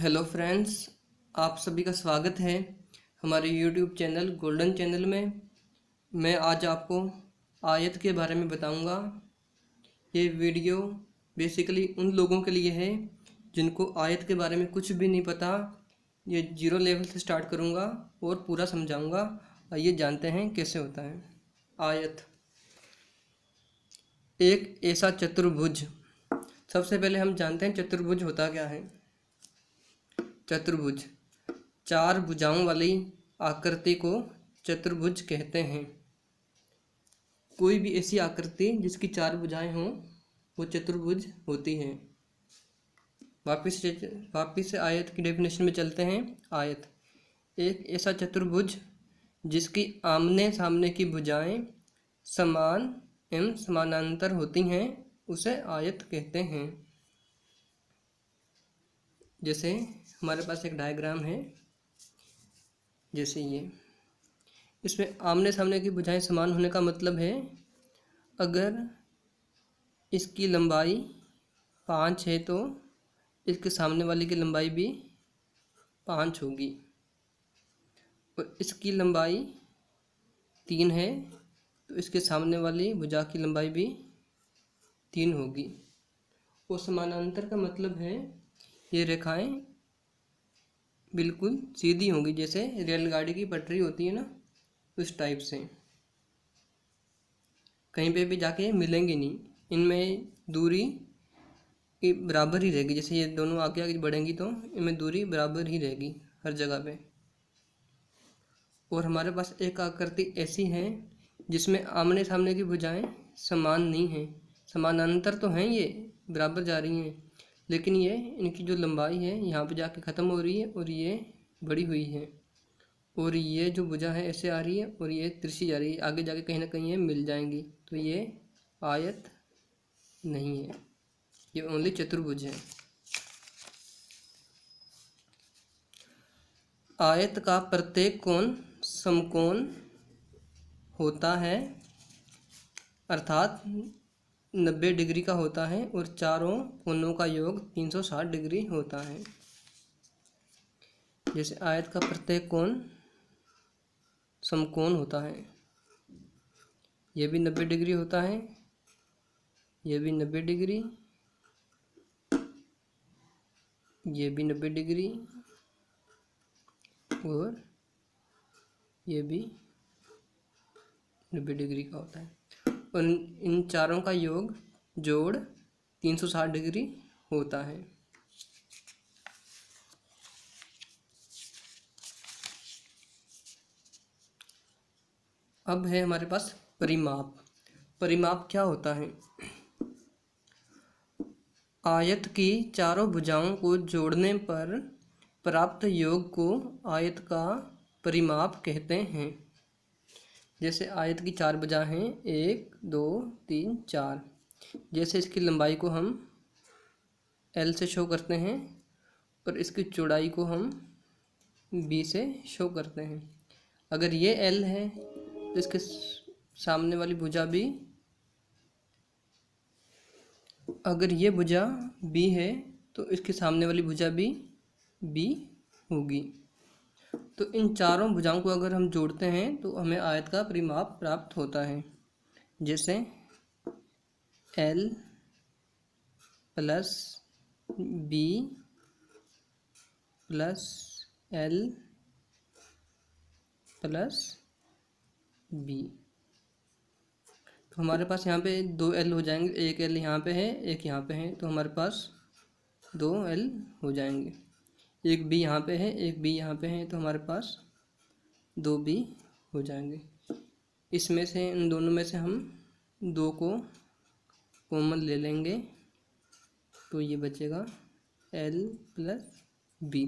Hello friends, आप सभी का स्वागत है हमारे यूट्यूब चैनल गोल्डन चैनल में। मैं आज आपको आयत के बारे में बताऊंगा। ये वीडियो बेसिकली उन लोगों के लिए है जिनको आयत के बारे में कुछ भी नहीं पता। ये जीरो लेवल से स्टार्ट करूंगा और पूरा समझाऊंगा। आइए जानते हैं कैसे होता है आयत। एक ऐसा चतुर्भुज। सबसे पहले हम जानते हैं चतुर्भुज होता क्या है। चतुर्भुज चार भुजाओं वाली आकृति को चतुर्भुज कहते हैं। कोई भी ऐसी आकृति जिसकी चार भुजाएं हों वो चतुर्भुज होती हैं। वापिस से आयत की डेफिनेशन में चलते हैं। आयत एक ऐसा चतुर्भुज जिसकी आमने सामने की भुजाएं समान एवं समानांतर होती हैं उसे आयत कहते हैं। जैसे हमारे पास एक डायग्राम है, जैसे ये, इसमें आमने सामने की भुजाएं समान होने का मतलब है अगर इसकी लंबाई 5 है तो इसके सामने वाली की लंबाई भी 5 होगी, और इसकी लंबाई 3 है तो इसके सामने वाली भुजा की लंबाई भी 3 होगी। और समानांतर का मतलब है ये रेखाएं बिल्कुल सीधी होंगी, जैसे रेलगाड़ी की पटरी होती है ना, उस टाइप से। कहीं पे भी जाके मिलेंगी नहीं, इनमें दूरी की बराबर ही रहेगी। जैसे ये दोनों आगे आगे बढ़ेंगी तो इनमें दूरी बराबर ही रहेगी हर जगह पे। और हमारे पास एक आकृति ऐसी है जिसमें आमने सामने की भुजाएं समान नहीं हैं, समानांतर तो हैं, ये बराबर जा रही हैं, लेकिन ये इनकी जो लंबाई है यहाँ पे जाके ख़त्म हो रही है और ये बढ़ी हुई है। और ये जो भुजा है ऐसे आ रही है और ये तिरछी जा रही है, आगे जाके कहीं ना कहीं ये मिल जाएंगी। तो ये आयत नहीं है, ये ओनली चतुर्भुज है। आयत का प्रत्येक कोण समकोण होता है, अर्थात 90 डिग्री का होता है, और चारों कोणों का योग 360 डिग्री होता है। जैसे आयत का प्रत्येक कोण समकोण होता है, ये भी 90 डिग्री होता है, ये भी 90 डिग्री, ये भी 90 डिग्री, और ये भी 90 डिग्री का होता है। और इन चारों का योग जोड़ 360 डिग्री होता है। अब है हमारे पास परिमाप। परिमाप क्या होता है? आयत की चारों भुजाओं को जोड़ने पर प्राप्त योग को आयत का परिमाप कहते हैं। जैसे आयत की चार भुजा हैं, 1 2 3 4। जैसे इसकी लंबाई को हम L से शो करते हैं और इसकी चौड़ाई को हम B से शो करते हैं। अगर ये L है तो इसके सामने वाली भुजा भी, अगर ये भुजा B है तो इसके सामने वाली भुजा भी B होगी। तो इन चारों भुजाओं को अगर हम जोड़ते हैं तो हमें आयत का परिमाप प्राप्त होता है। जैसे L plus B plus L plus B। तो हमारे पास यहाँ पे 2 L हो जाएंगे, एक L यहाँ पे है, एक यहाँ पे है, तो हमारे पास 2 L हो जाएंगे। एक B यहाँ पे है, एक B यहाँ पे है, तो हमारे पास 2 B हो जाएंगे। इसमें से इन दोनों में से हम 2 को कॉमन ले लेंगे तो ये बचेगा L प्लस B।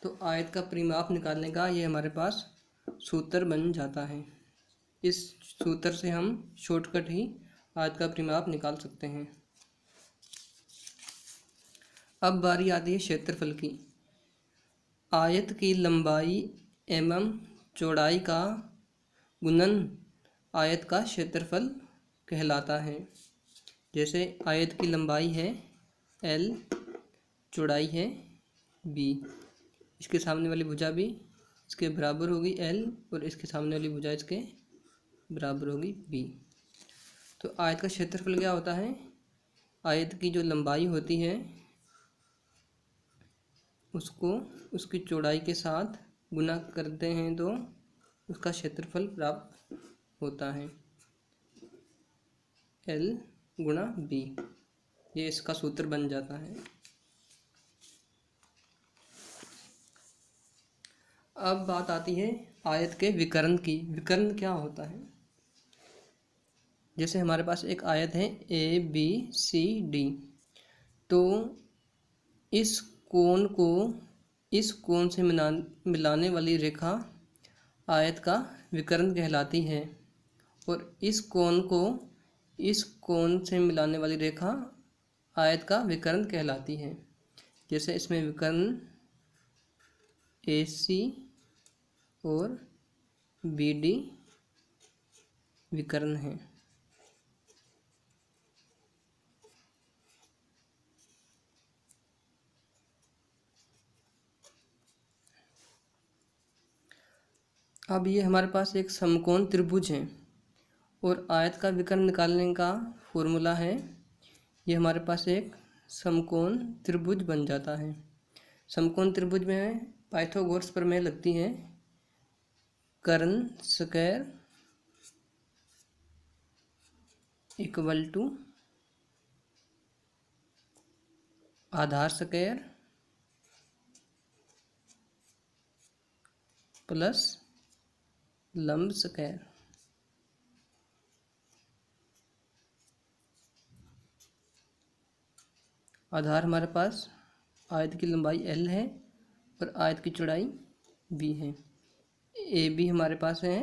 तो आयत का परिमाप निकालने का ये हमारे पास सूत्र बन जाता है। इस सूत्र से हम शॉर्टकट ही आयत का परिमाप निकाल सकते हैं। अब बारी आती है क्षेत्रफल की। आयत की लंबाई एवं चौड़ाई का गुणन आयत का क्षेत्रफल कहलाता है। जैसे आयत की लंबाई है L, चौड़ाई है बी। इसके सामने वाली भुजा भी इसके बराबर होगी एल, और इसके सामने वाली भुजा इसके बराबर होगी बी। तो आयत का क्षेत्रफल क्या होता है? आयत की जो लंबाई होती है उसको उसकी चौड़ाई के साथ गुना करते हैं तो उसका क्षेत्रफल प्राप्त होता है, एल गुणा बी। ये इसका सूत्र बन जाता है। अब बात आती है आयत के विकर्ण की। विकर्ण क्या होता है? जैसे हमारे पास एक आयत है ए बी सी डी, तो इस कोण से मिलाने वाली रेखा आयत का विकर्ण कहलाती है, और इस कोण से मिलाने वाली रेखा आयत का विकर्ण कहलाती है। जैसे इसमें विकर्ण ए सी और बी डी विकर्ण है। अब ये हमारे पास एक समकोण त्रिभुज है, और आयत का विकर्ण निकालने का फॉर्मूला है, ये हमारे पास एक समकोण त्रिभुज बन जाता है। समकोण त्रिभुज में पाइथागोरस प्रमेय लगती है। कर्ण स्क्वायर इक्वल टू आधार स्क्वायर प्लस लंब स्क्वायर। आधार हमारे पास आयत की लंबाई एल है और आयत की चौड़ाई बी है। ए बी हमारे पास है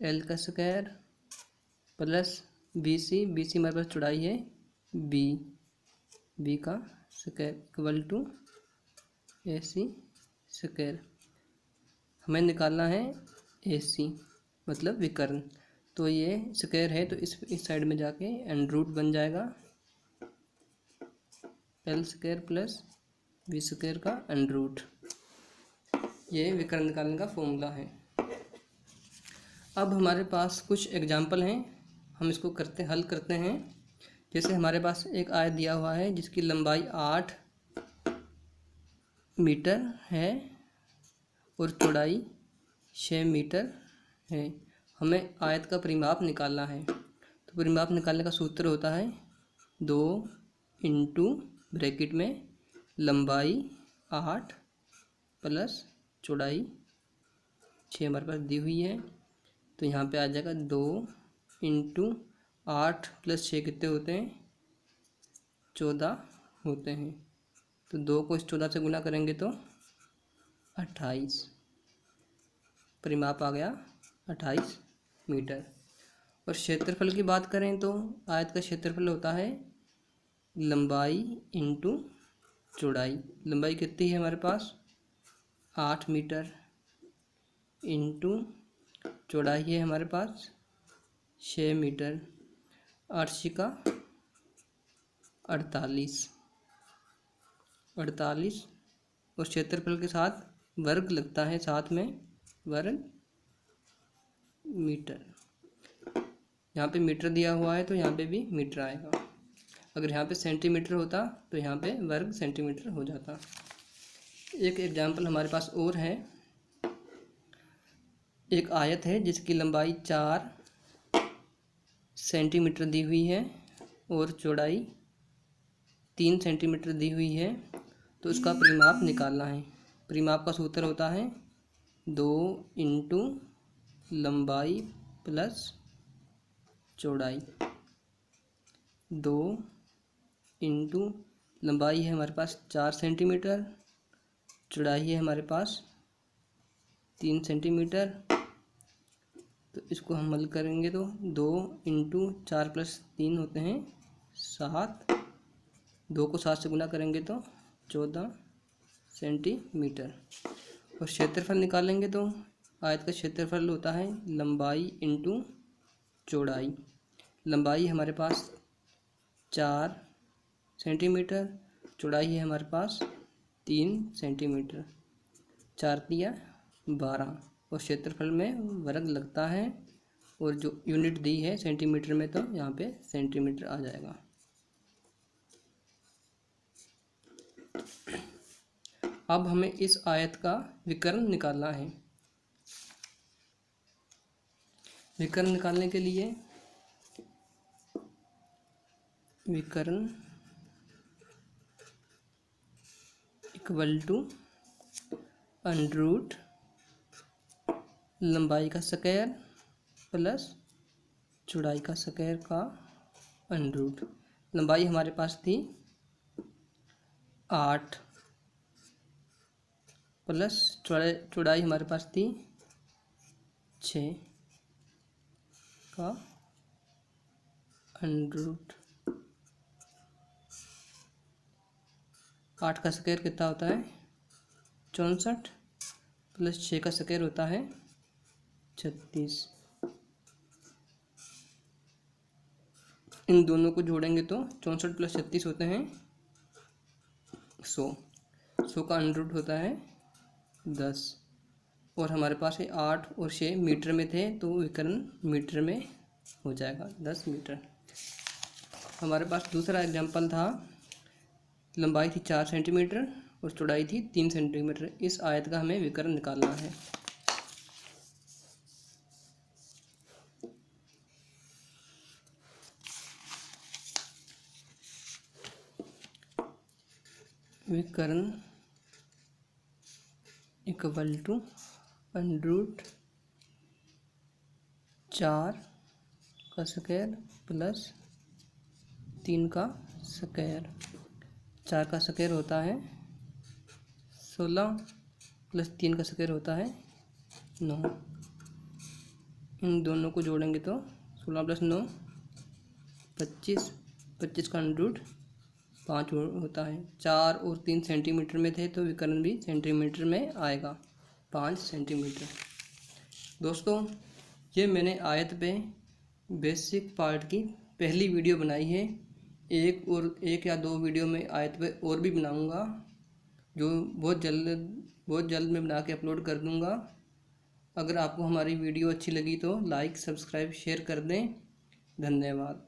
एल का स्क्वायर प्लस बी सी हमारे पास चौड़ाई है बी का square equal to a c square. हमें निकालना है ए सी मतलब विकर्ण, तो ये स्क्वायर है तो इस साइड में जाके एंड रूट बन जाएगा, l square plus b square का एंड रूट। ये विकर्ण निकालने का फॉर्मूला है। अब हमारे पास कुछ एग्जाम्पल हैं, हम इसको हल करते हैं। जैसे हमारे पास एक आयत दिया हुआ है जिसकी लंबाई 8 मीटर है और चौड़ाई 6 मीटर है। हमें आयत का परिमाप निकालना है, तो परिमाप निकालने का सूत्र होता है 2 इंटू ब्रैकेट में लंबाई 8 प्लस चौड़ाई 6 हमारे पास दी हुई है, तो यहाँ पे आ जाएगा 2 इंटू 8 प्लस 6 कितने होते हैं? 14 होते हैं। तो 2 को इस 14 से गुना करेंगे तो 28, परिमाप आ गया 28 मीटर। और क्षेत्रफल की बात करें तो आयत का क्षेत्रफल होता है लंबाई इंटू चौड़ाई। लंबाई कितनी है हमारे पास? 8 मीटर इंटू चौड़ाई है हमारे पास 6 मीटर। 8 का 48 और क्षेत्रफल के साथ वर्ग लगता है, साथ में वर्ग मीटर। यहाँ पे मीटर दिया हुआ है तो यहाँ पे भी मीटर आएगा। अगर यहाँ पे सेंटीमीटर होता तो यहाँ पे वर्ग सेंटीमीटर हो जाता। एक एग्जाम्पल हमारे पास और है। एक आयत है जिसकी लंबाई 4 सेंटीमीटर दी हुई है और चौड़ाई 3 सेंटीमीटर दी हुई है, तो उसका परिमाप निकालना है। परिमाप का सूत्र होता है 2 इंटू लंबाई प्लस चौड़ाई। 2 इंटू लंबाई है हमारे पास 4 सेंटीमीटर, चौड़ाई है हमारे पास 3 सेंटीमीटर। तो इसको हम हल करेंगे तो 2 इंटू 4 प्लस 3 होते हैं 7। 2 को 7 से गुना करेंगे तो 14 सेंटीमीटर। और क्षेत्रफल निकालेंगे तो आयत का क्षेत्रफल होता है लंबाई इंटू चौड़ाई। लंबाई हमारे पास 4 सेंटीमीटर चौड़ाई है हमारे पास 3 सेंटीमीटर, 4 दिया 12 और क्षेत्रफल में वर्ग लगता है और जो यूनिट दी है सेंटीमीटर में तो यहाँ पे सेंटीमीटर आ जाएगा। अब हमें इस आयत का विकर्ण निकालना है। विकर्ण निकालने के लिए विकर्ण इक्वल टू अंडर लंबाई का स्क्वायर प्लस चौड़ाई का स्क्वायर का अंडर। लंबाई हमारे पास थी 8 प्लस चौड़ाई हमारे पास थी 6 का अंडर। 8 का स्क्वायर कितना होता है 64 प्लस 6 का स्क्वायर होता है 36। इन दोनों को जोड़ेंगे तो 64 प्लस 36 होते हैं 100। 100 का अंडर होता है 10 और हमारे पास है 8 और 6 मीटर में थे तो विकर्ण मीटर में हो जाएगा 10 मीटर। हमारे पास दूसरा एग्जाम्पल था, लंबाई थी 4 सेंटीमीटर और चौड़ाई थी 3 सेंटीमीटर। इस आयत का हमें विकर्ण निकालना है। विकर्ण इक्वल टू अंडर 4 का स्क्वायर प्लस 3 का स्क्वायर। 4 का स्क्वायर होता है 16 प्लस 3 का स्क्वायर होता है 9। इन दोनों को जोड़ेंगे तो 16 प्लस 9 25। 25 का अंडर 5 होता है। 4 और 3 सेंटीमीटर में थे तो विकर्ण भी सेंटीमीटर में आएगा 5 सेंटीमीटर। दोस्तों ये मैंने आयत पे बेसिक पार्ट की पहली वीडियो बनाई है। एक या दो वीडियो में आयत पे और भी बनाऊंगा जो बहुत जल्द मैं बना के अपलोड कर दूंगा। अगर आपको हमारी वीडियो अच्छी लगी तो लाइक सब्सक्राइब शेयर कर दें। धन्यवाद।